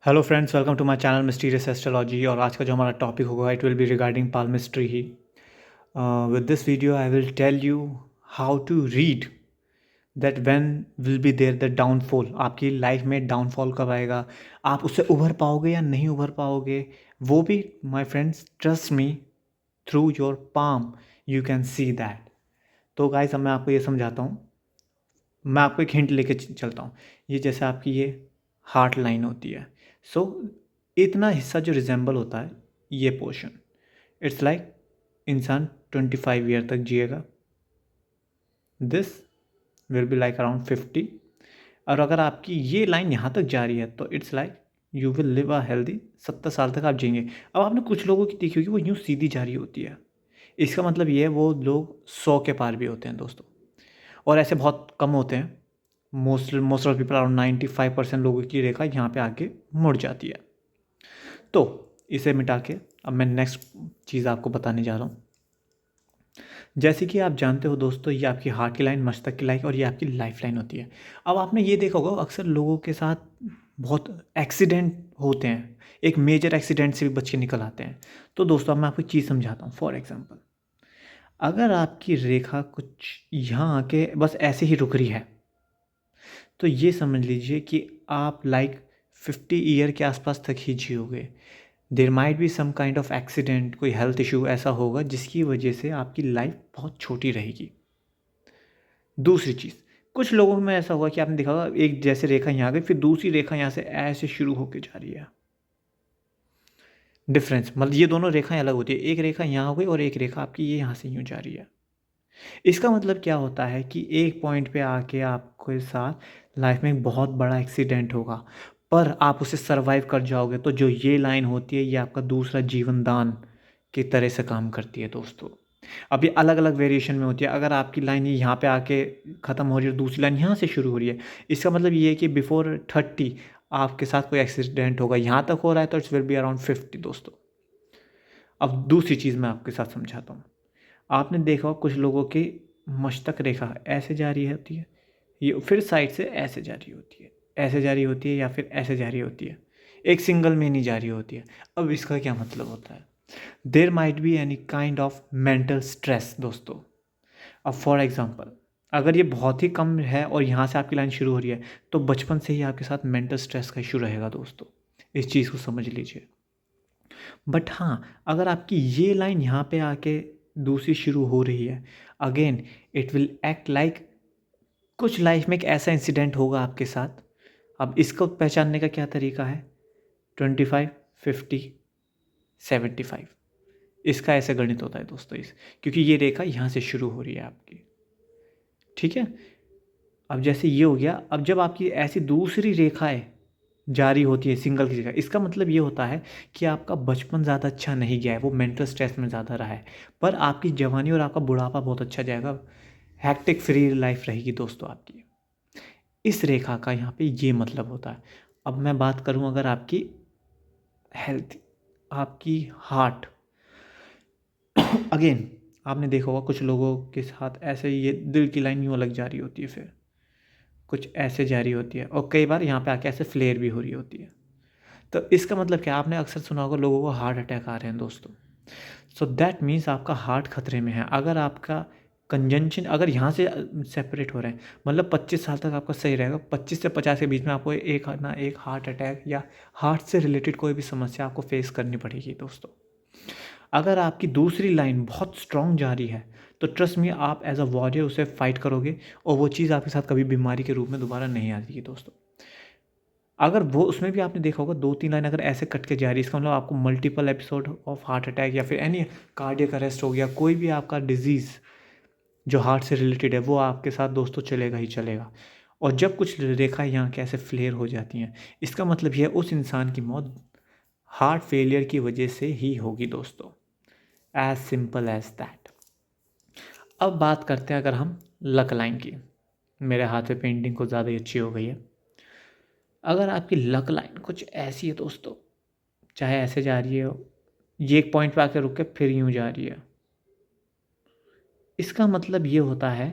Hello friends, welcome to my channel mysterious astrology. और आज का जो हमारा टॉपिक होगा it will be regarding palmistry ही। With this video I will tell you how to read that when will be there the downfall. आपकी life में downfall कब आएगा, आप उससे उभर पाओगे या नहीं उभर पाओगे, वो भी my friends trust me through your palm you can see that. तो गाइस, अब मैं आपको ये समझाता हूँ। मैं आपको एक हिंट लेके चलता हूँ। ये जैसे आपकी ये हार्ट लाइन होती है। सो इतना हिस्सा जो रिजेंबल होता है, ये पोर्शन, इट्स लाइक इंसान 25 ईयर तक जिएगा। This will be like around 50। और अगर आपकी ये लाइन यहाँ तक जा रही है तो it's like you will live a healthy 70 साल तक आप जिएंगे। अब आपने कुछ लोगों की देखी होगी, वो यूँ सीधी जा रही होती है। इसका मतलब ये है वो लोग 100 के पार भी होते हैं दोस्तों, और ऐसे बहुत कम होते हैं। मोस्ट ऑफ पीपल, अराउंड 95% लोगों की रेखा यहाँ पे आके मुड़ जाती है। तो इसे मिटा के अब मैं नेक्स्ट चीज़ आपको बताने जा रहा हूँ। जैसे कि आप जानते हो दोस्तों, ये आपकी हार्ट की लाइन, मस्तक की लाइन, और ये आपकी लाइफ लाइन होती है। अब आपने ये देखा होगा अक्सर लोगों के साथ बहुत एक्सीडेंट होते हैं, एक मेजर एक्सीडेंट से भी बच के निकल आते हैं। तो दोस्तों अब मैं आपको एक चीज़ समझाता हूँ। फॉर एग्जाम्पल, अगर आपकी रेखा कुछ यहाँ आके बस ऐसे ही रुक रही है, तो ये समझ लीजिए कि आप लाइक 50 ईयर के आसपास तक ही जियोगे। There might be some kind of accident, कोई हेल्थ इशू ऐसा होगा जिसकी वजह से आपकी लाइफ बहुत छोटी रहेगी। दूसरी चीज़, कुछ लोगों में ऐसा होगा कि आपने देखा होगा एक जैसे रेखा यहाँ गई, फिर दूसरी रेखा यहाँ से ऐसे शुरू होकर जा रही है। डिफरेंस मतलब ये दोनों रेखाएं अलग होती है, एक रेखा यहाँ हो गई और एक रेखा आपकी ये यहाँ से यूँ जा रही है। इसका मतलब क्या होता है कि एक पॉइंट पे आके आपके साथ लाइफ में एक बहुत बड़ा एक्सीडेंट होगा, पर आप उसे सरवाइव कर जाओगे। तो जो ये लाइन होती है, ये आपका दूसरा जीवन दान की तरह से काम करती है दोस्तों। अब ये अलग अलग वेरिएशन में होती है। अगर आपकी लाइन यहाँ पे आके ख़त्म हो रही है और दूसरी लाइन यहाँ से शुरू हो रही है, इसका मतलब ये है कि बिफोर 30 आपके साथ कोई एक्सीडेंट होगा। यहाँ तक हो रहा है तो इट्स विल बी अराउंड 50 दोस्तों। अब दूसरी चीज़ मैं आपके साथ समझाता हूँ। आपने देखा होगा कुछ लोगों की मस्तक रेखा ऐसे जा रही होती है, ये फिर साइड से ऐसे जा रही होती है, ऐसे जा रही होती है, या फिर ऐसे जा रही होती है, एक सिंगल में नहीं जा रही होती है। अब इसका क्या मतलब होता है? देर might be any kind of mental stress दोस्तों। अब फॉर एग्जांपल, अगर ये बहुत ही कम है और यहाँ से आपकी लाइन शुरू हो रही है, तो बचपन से ही आपके साथ मेंटल स्ट्रेस का इशू रहेगा दोस्तों। इस चीज़ को समझ लीजिए। बट हाँ, अगर आपकी ये लाइन यहाँ पे आके दूसरी शुरू हो रही है, again it will act like कुछ लाइफ में एक ऐसा इंसिडेंट होगा आपके साथ। अब इसको पहचानने का क्या तरीका है? 25, 50, 75, इसका ऐसे गणित होता है दोस्तों। इस क्योंकि ये रेखा यहाँ से शुरू हो रही है आपकी, ठीक है। अब जैसे ये हो गया, अब जब आपकी ऐसी दूसरी रेखाएं जारी होती है सिंगल की जगह, इसका मतलब ये होता है कि आपका बचपन ज़्यादा अच्छा नहीं गया है, वो मेंटल स्ट्रेस में ज़्यादा रहा है। पर आपकी जवानी और आपका बुढ़ापा बहुत अच्छा जाएगा, हैक्टिक फ्री लाइफ रहेगी दोस्तों आपकी। इस रेखा का यहाँ पे ये मतलब होता है। अब मैं बात करूँ अगर आपकी हेल्थ, आपकी हार्ट, अगेन आपने देखा होगा कुछ लोगों के साथ ऐसे ये दिल की लाइन यूँ अलग जा रही होती है, फिर कुछ ऐसे जा रही होती है, और कई बार यहाँ पे आके ऐसे फ्लेयर भी हो रही होती है। तो इसका मतलब क्या, आपने अक्सर सुना होगा लोगों को हार्ट अटैक आ रहे हैं दोस्तों। सो दैट मीन्स आपका हार्ट खतरे में है। अगर आपका कंजंक्शन अगर यहाँ से सेपरेट हो रहे हैं, मतलब 25 साल तक आपका सही रहेगा, 25 से 50 के बीच में आपको एक ना एक हार्ट अटैक या हार्ट से रिलेटेड कोई भी समस्या आपको फेस करनी पड़ेगी दोस्तों। अगर आपकी दूसरी लाइन बहुत स्ट्रॉन्ग जा रही है, तो ट्रस्ट मी, आप एज अ वॉरियर उसे फाइट करोगे और वो चीज़ आपके साथ कभी बीमारी के रूप में दोबारा नहीं आएगी दोस्तों। अगर वो उसमें भी आपने देखा होगा 2-3 लाइन अगर ऐसे कट के जा रही है, इसका मतलब आपको multiple episode of heart attack या फिर एनी कार्डियक अरेस्ट हो गया, कोई भी आपका डिजीज़ जो हार्ट से रिलेटेड है, वो आपके साथ दोस्तों चलेगा ही चलेगा। और जब कुछ रेखाएं यहाँ के ऐसे फ्लेयर हो जाती हैं, इसका मतलब यह है उस इंसान की मौत हार्ट फेलियर की वजह से ही होगी दोस्तों। As simple as that. अब बात करते हैं अगर हम लक लाइन की। मेरे हाथ में पेंटिंग कुछ ज़्यादा ही अच्छी हो गई है। अगर आपकी लक लाइन कुछ ऐसी है दोस्तों, चाहे ऐसे जा रही है, ये एक पॉइंट पे आके रुक के फिर यूँ जा रही है, इसका मतलब ये होता है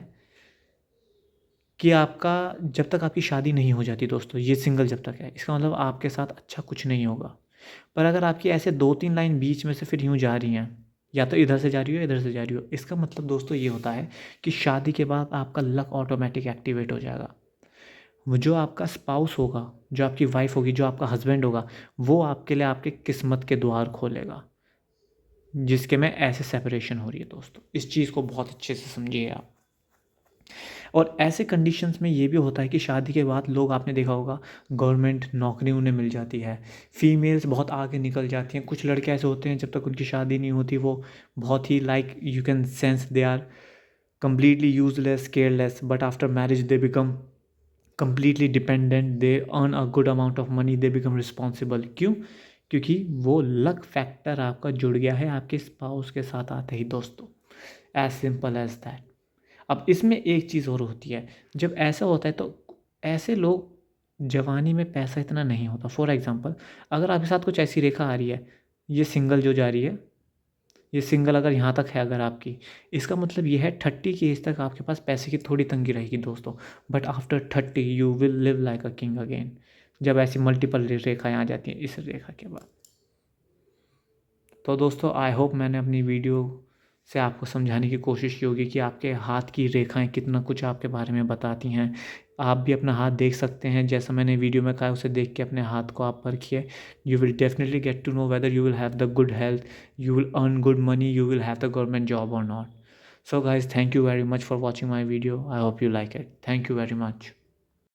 कि आपका जब तक आपकी शादी नहीं हो जाती दोस्तों, ये सिंगल जब तक है, इसका मतलब आपके साथ अच्छा कुछ नहीं होगा। पर अगर आपकी ऐसे 2-3 लाइन बीच में से फिर यूँ जा रही हैं, या तो इधर से जा रही हो, इधर से जा रही हो, इसका मतलब दोस्तों ये होता है कि शादी के बाद आपका लक ऑटोमेटिक एक्टिवेट हो जाएगा। वो जो आपका स्पाउस होगा, जो आपकी वाइफ़ होगी, जो आपका हस्बैंड होगा, वो आपके लिए आपके किस्मत के द्वार खोलेगा, जिसके में ऐसे सेपरेशन हो रही है दोस्तों। इस चीज़ को बहुत अच्छे से समझिए आप। और ऐसे कंडीशंस में ये भी होता है कि शादी के बाद लोग, आपने देखा होगा, गवर्नमेंट नौकरी उन्हें मिल जाती है, फीमेल्स बहुत आगे निकल जाती हैं। कुछ लड़के ऐसे होते हैं जब तक उनकी शादी नहीं होती वो बहुत ही like you can sense they are completely useless, careless, but after marriage they become completely dependent, they earn a good amount of money, they become responsible। क्यों? क्योंकि वो लक फैक्टर आपका जुड़ गया है आपके स्पाउस के साथ आते ही दोस्तों। As simple as that. अब इसमें एक चीज़ और होती है, जब ऐसा होता है तो ऐसे लोग, जवानी में पैसा इतना नहीं होता। फॉर एग्जांपल, अगर आपके साथ कुछ ऐसी रेखा आ रही है, ये सिंगल जो जा रही है, ये सिंगल अगर यहाँ तक है अगर आपकी, इसका मतलब ये है 30 की एज तक आपके पास पैसे की थोड़ी तंगी रहेगी दोस्तों। But after 30 you will live like a king again, जब ऐसी मल्टीपल रेखाएँ आ जाती हैं इस रेखा के बाद। तो दोस्तों आई होप मैंने अपनी वीडियो से आपको समझाने की कोशिश की होगी कि आपके हाथ की रेखाएं कितना कुछ आपके बारे में बताती हैं। आप भी अपना हाथ देख सकते हैं, जैसा मैंने वीडियो में कहा उसे देख के अपने हाथ को आप परखिए। You will definitely get to know whether you will have the good health, you will earn good money, you will have the government job और not. So guys, thank you very much for watching my video. I hope you like it. Thank you very much.